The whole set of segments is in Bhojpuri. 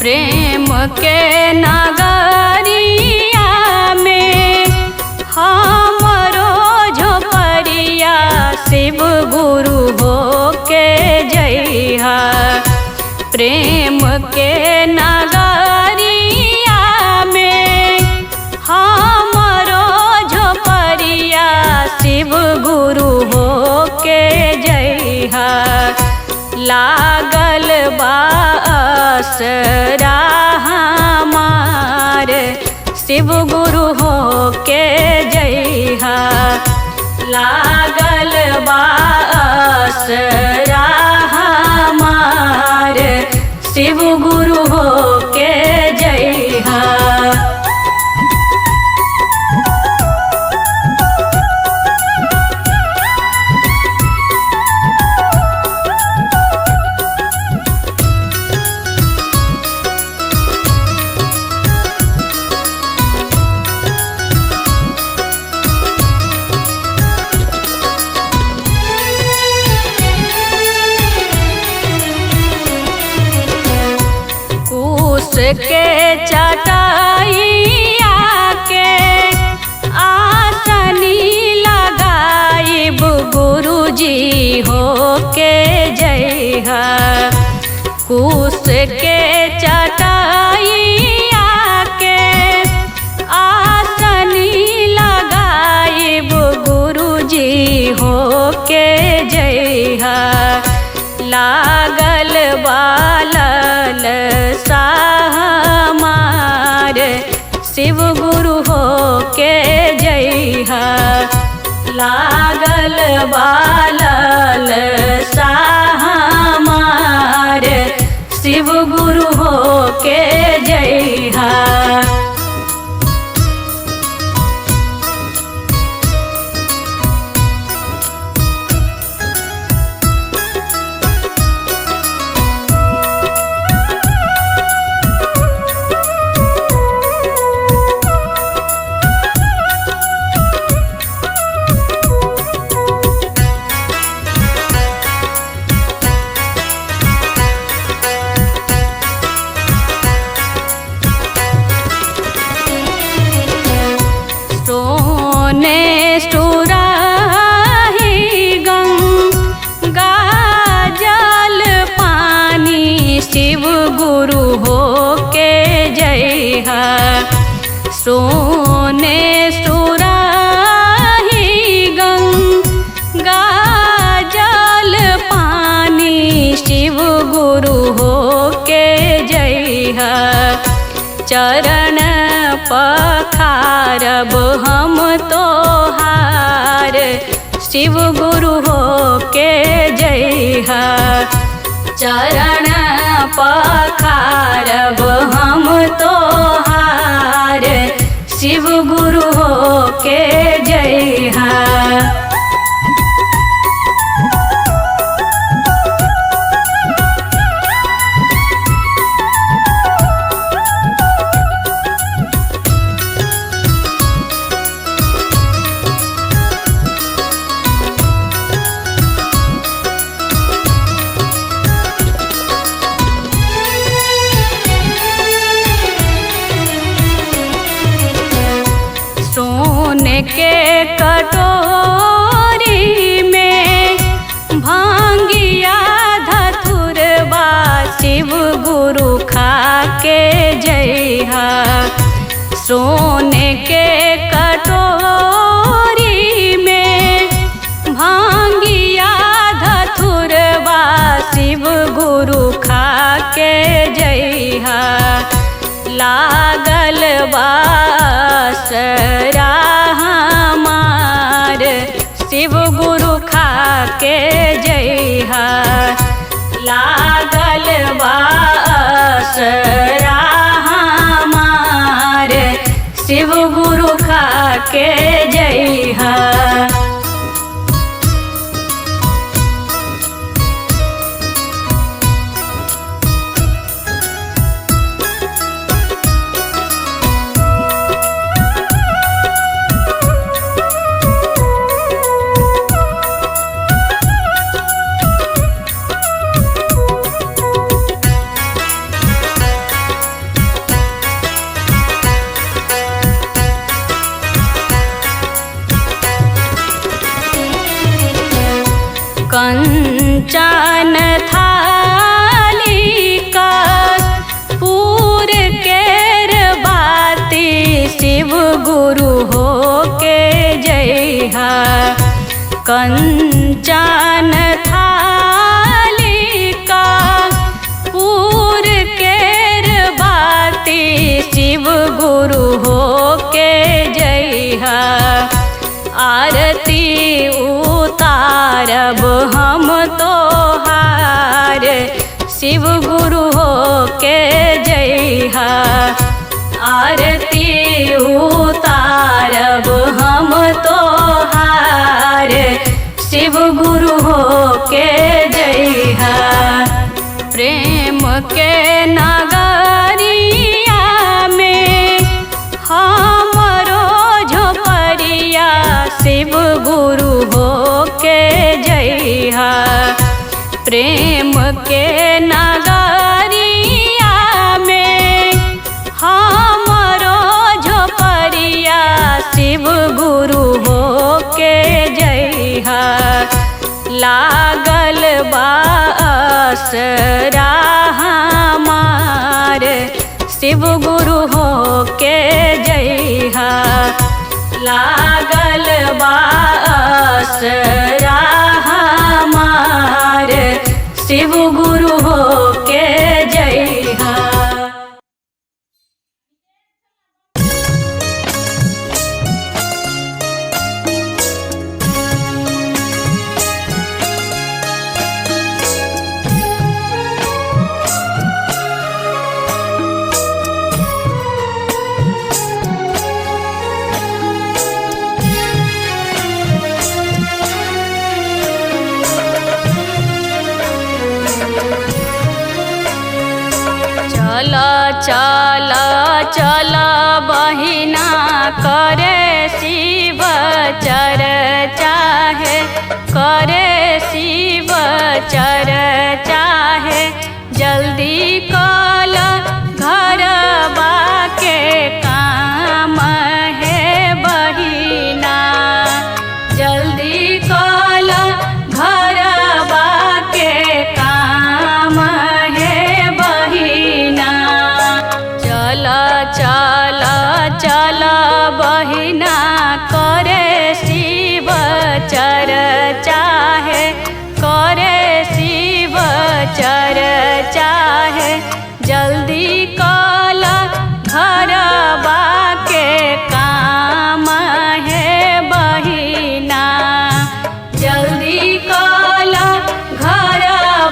प्रेम के नगरिया में हमरो झोपड़िया शिव गुरु हो के जइहा। प्रेम के नगरिया में हमरो झोपड़िया शिव गुरु हो के जइहा। लागल बा असरा हमार शिव गुरु हो के जइहा। लागल बा असरा हमार शिव गुरु हो के जइहा। के चटाइया के आसनी लगाइब गुरुजी हो के जइहा। कुश के चटाइया के आसनी लगाइब गुरुजी हो के जइहा। लागल बालल हमार शिव गुरु हो के जइहा। लागल बालल हमार शिव गुरु हो के जइहा। शिव गुरु हो के जइहा। सोने सुराही गंगा जल पानी शिव गुरु हो के जइहा। चरण पखारब हम तोहार शिव गुरु हो के जइहा। चरण पखारब हम तोहार शिव गुरु हो के जइहा। के कटोरी में भांगिया धतुरबा शिव गुरु खा के जइहा। सोने के कटोरी में भांगिया धतुरबा शिव गुरु खा के जइहा। लागल बा असरा शिव गुरु खा के जइहा। लागल बा असरा हमार शिव गुरु खा के जइहा। उतारब हम तोहार शिव गुरु हो के जइहा। आरती उतारब हम तोहार शिव गुरु हो के जइहा। प्रेम के नगरिया में हमरो झोपड़िया शिव गुरु हो के जइहा। प्रेम के नगरिया में हमरो झोपड़िया शिव गुरु हो के जइहा। लागल बा असरा हमार शिव गुरु हो के जइहा। लागल बा असरा हमार शिव गुरु हो के जइहा। चल चल बहिना करे शिव चर्चा है। करे शिव चर्चा है। जल्दी कल घर बाके काम है बहिना। जल्दी कल घर बाके काम है बहिना। चल चल चल बहिना करे शिव चर्चा है। करे शिव चर्चा है। जल्दी कल घर बाके काम है बहिना। जल्दी कल घर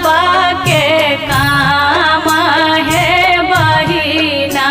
बाके काम है बहिना।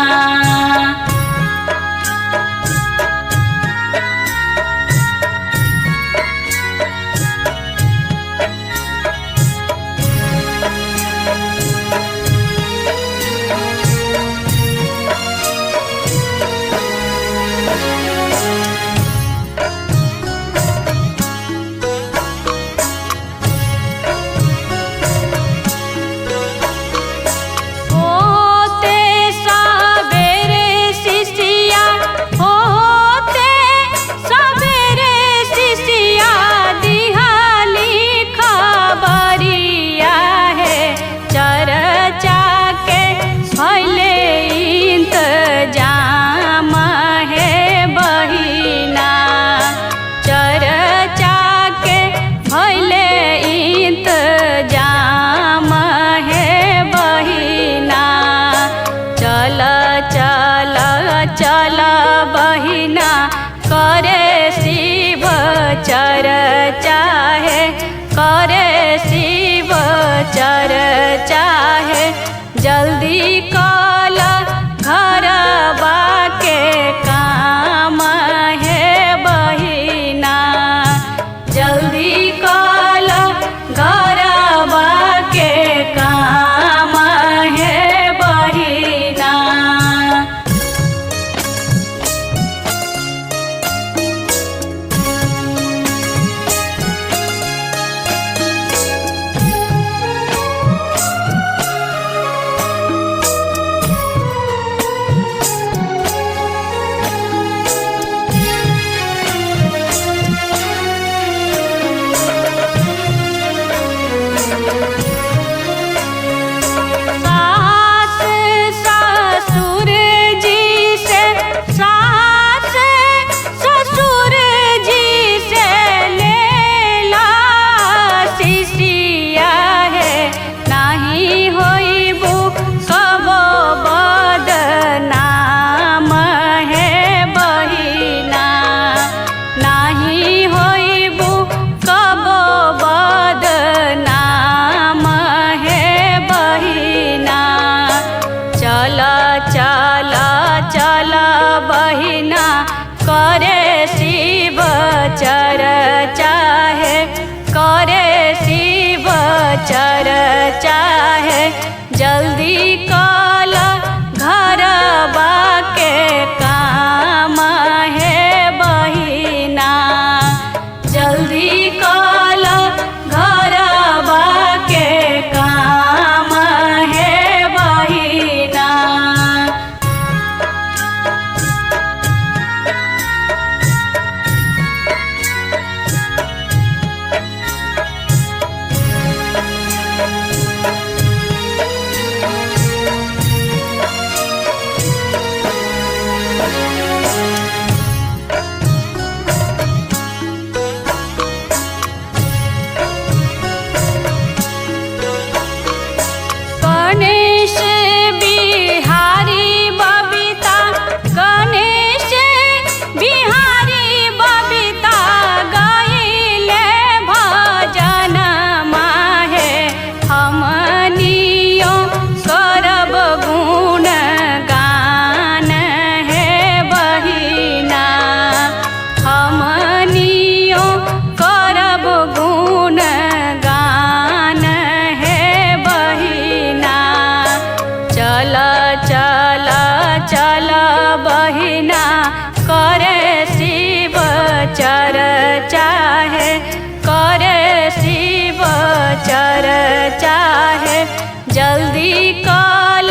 जल्दी कल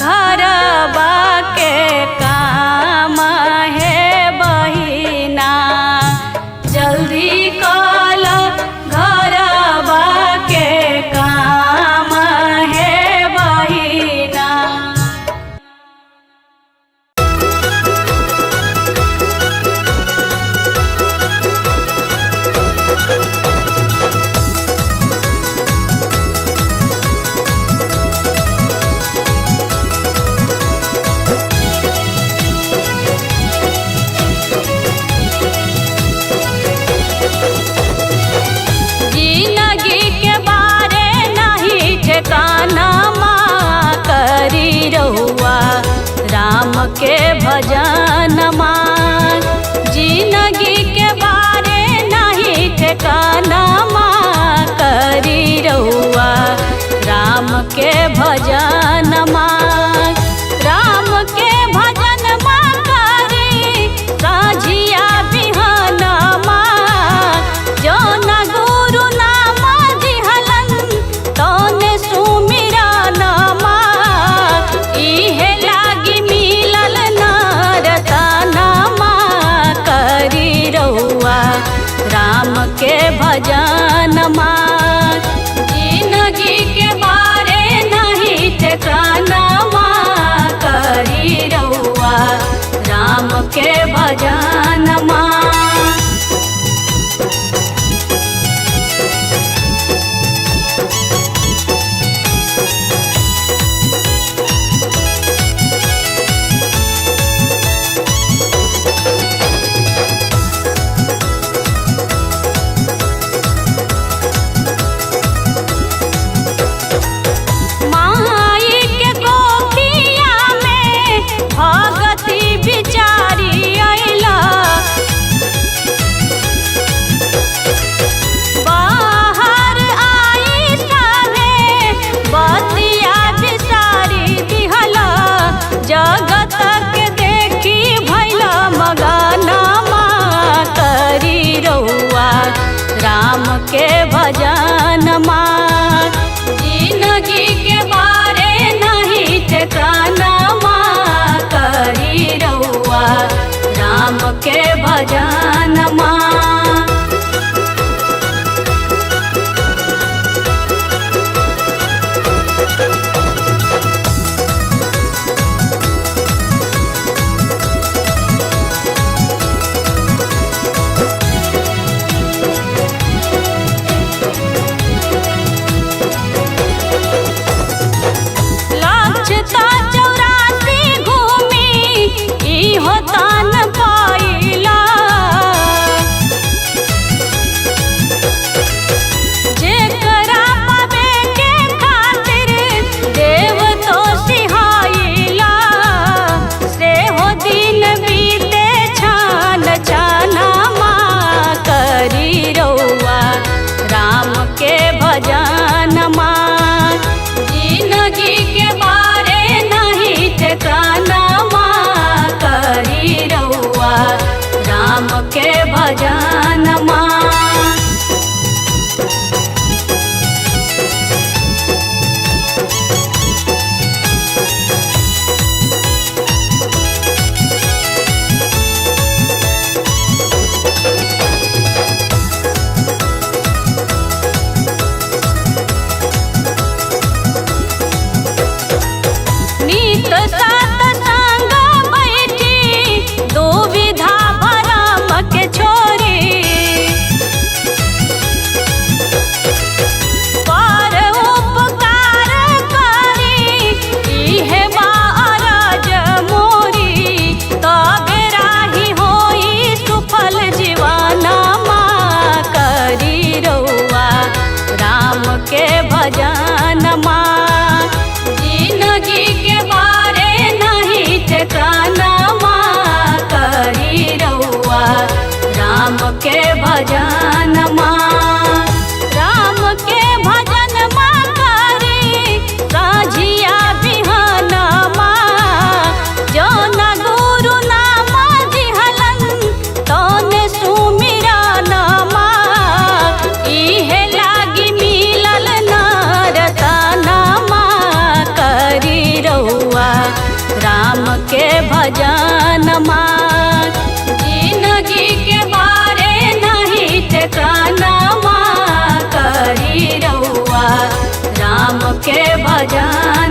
घरबा के काम है बहिना, जल्दी कल घरबा के काम है बहिना। जिंदगी के बारे नहीं ठिकाना माँ करी रहुआ राम के भजन माँ। जिंदगी के बारे नहीं ठिकाना माँ करी रहुआ राम के भजन माँ। राम के भजन माँ करी साझिया बिहान माँ। जो न गुरु नाम दिहलन तौने सुमिरन माँ। इहे लागी मिलल नरतन माँ करी रहुआ राम के भजन माँ। जिंदगी के बारे नहीं के भजन